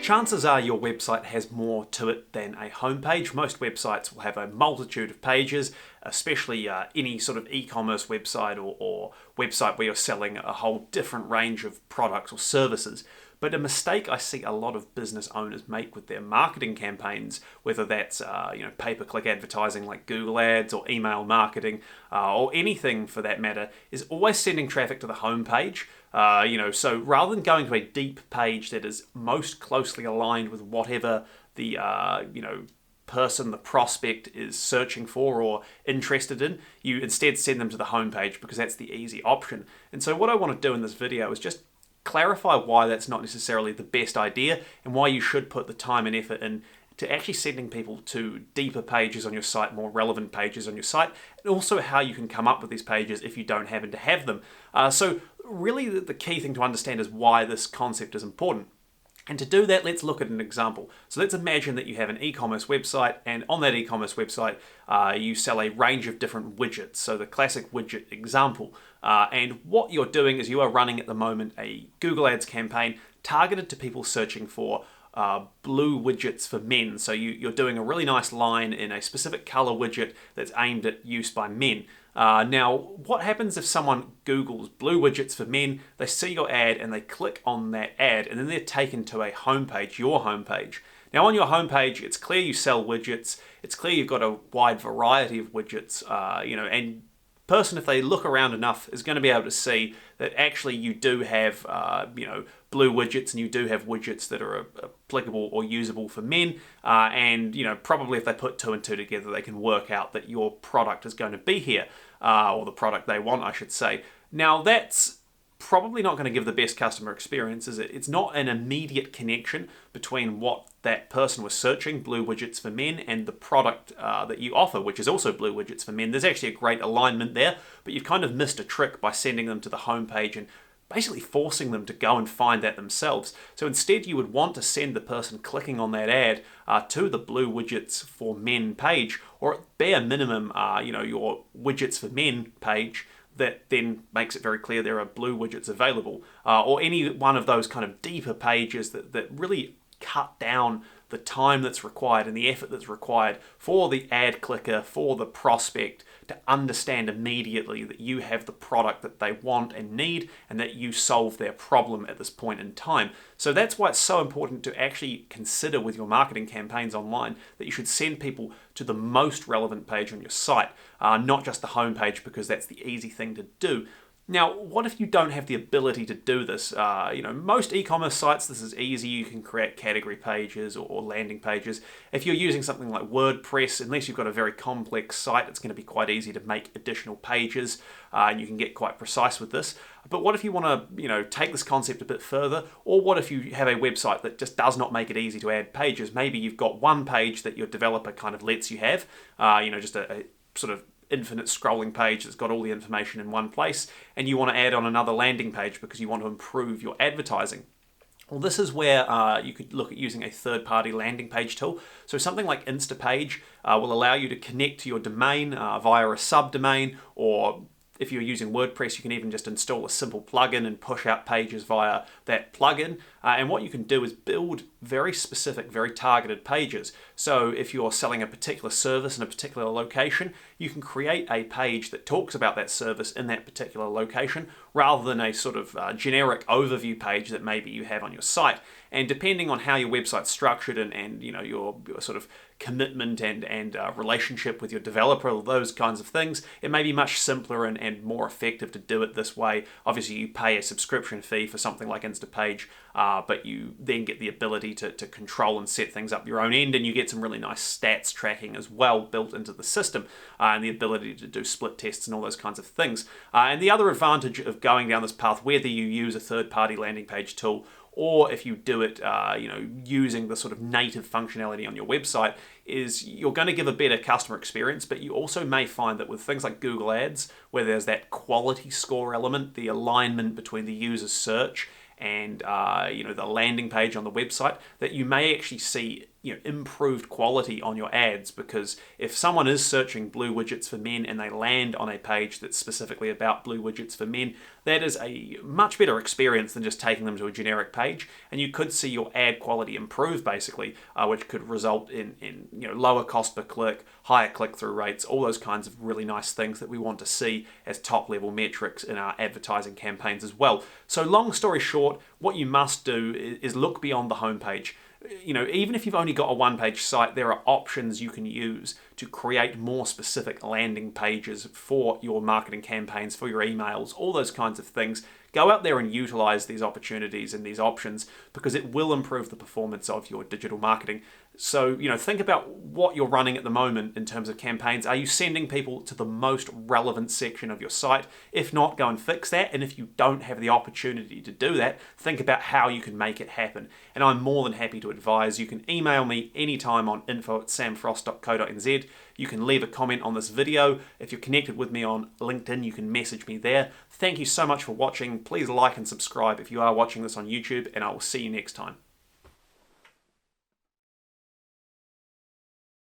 Chances are your website has more to it than a homepage. Most websites will have a multitude of pages, especially any sort of e-commerce website or website where you're selling a whole different range of products or services. But a mistake I see a lot of business owners make with their marketing campaigns, whether that's pay-per-click advertising like Google Ads or email marketing or anything for that matter, is always sending traffic to the homepage. So rather than going to a deep page that is most closely aligned with whatever the person, the prospect is searching for or interested in, you instead send them to the homepage because that's the easy option. And so what I want to do in this video is just clarify why that's not necessarily the best idea and why you should put the time and effort in to actually sending people to deeper pages on your site, more relevant pages on your site, and also how you can come up with these pages if you don't happen to have them. So really the key thing to understand is why this concept is important. And to do that, let's look at an example. So let's imagine that you have an e-commerce website, and on that e-commerce website, you sell a range of different widgets. So the classic widget example. And what you're doing is you are running at the moment a Google Ads campaign targeted to people searching for blue widgets for men. So you're doing a really nice line in a specific color widget that's aimed at use by men. Now, what happens if someone Googles blue widgets for men, they see your ad and they click on that ad and then they're taken to a homepage, your homepage. Now on your homepage, it's clear you sell widgets, it's clear you've got a wide variety of widgets, and person, if they look around enough, is going to be able to see that actually you do have, blue widgets, and you do have widgets that are applicable or usable for men. And probably if they put two and two together, they can work out that your product is going to be here, or the product they want, I should say. Now that's probably not going to give the best customer experience, is it? It's not an immediate connection between what that person was searching, blue widgets for men, and the product that you offer, which is also blue widgets for men. There's actually a great alignment there, but you've kind of missed a trick by sending them to the homepage and basically forcing them to go and find that themselves. So instead you would want to send the person clicking on that ad to the blue widgets for men page, or at bare minimum, your widgets for men page, that then makes it very clear there are blue widgets available, or any one of those kind of deeper pages that really cut down the time that's required and the effort that's required for the ad clicker, for the prospect to understand immediately that you have the product that they want and need and that you solve their problem at this point in time. So that's why it's so important to actually consider with your marketing campaigns online that you should send people to the most relevant page on your site, not just the homepage, because that's the easy thing to do. Now, what if you don't have the ability to do this? Most e-commerce sites, this is easy. You can create category pages or landing pages. If you're using something like WordPress, unless you've got a very complex site, it's going to be quite easy to make additional pages, and you can get quite precise with this. But what if you want to, take this concept a bit further? Or what if you have a website that just does not make it easy to add pages? Maybe you've got one page that your developer kind of lets you have, just a sort of infinite scrolling page that's got all the information in one place, and you want to add on another landing page because you want to improve your advertising. Well, this is where you could look at using a third-party landing page tool. So something like Instapage will allow you to connect to your domain via a subdomain, or if you're using WordPress, you can even just install a simple plugin and push out pages via that plugin. And what you can do is build very specific, very targeted pages. So if you're selling a particular service in a particular location, you can create a page that talks about that service in that particular location, rather than a sort of generic overview page that maybe you have on your site. And depending on how your website's structured and your sort of commitment and relationship with your developer, all those kinds of things, it may be much simpler and more effective to do it this way. Obviously, you pay a subscription fee for something like Instapage, but you then get the ability to control and set things up your own end, and you get some really nice stats tracking as well built into the system, and the ability to do split tests and all those kinds of things. And the other advantage of going down this path, whether you use a third-party landing page tool or if you do it using the sort of native functionality on your website, is you're going to give a better customer experience, but you also may find that with things like Google Ads, where there's that quality score element, the alignment between the user's search and the landing page on the website, that you may actually see improved quality on your ads, because if someone is searching blue widgets for men and they land on a page that's specifically about blue widgets for men, that is a much better experience than just taking them to a generic page, and you could see your ad quality improve basically, which could result in lower cost per click, higher click-through rates, all those kinds of really nice things that we want to see as top-level metrics in our advertising campaigns as well. So long story short, what you must do is look beyond the homepage. Even if you've only got a one-page site, there are options you can use to create more specific landing pages for your marketing campaigns, for your emails, all those kinds of things. Go out there and utilize these opportunities and these options, because it will improve the performance of your digital marketing. So, think about what you're running at the moment in terms of campaigns. Are you sending people to the most relevant section of your site? If not, go and fix that. And if you don't have the opportunity to do that, think about how you can make it happen. And I'm more than happy to advise. You can email me anytime on info@samfrost.co.nz. You can leave a comment on this video. If you're connected with me on LinkedIn, you can message me there. Thank you so much for watching. Please like and subscribe if you are watching this on YouTube, and I will see you next time.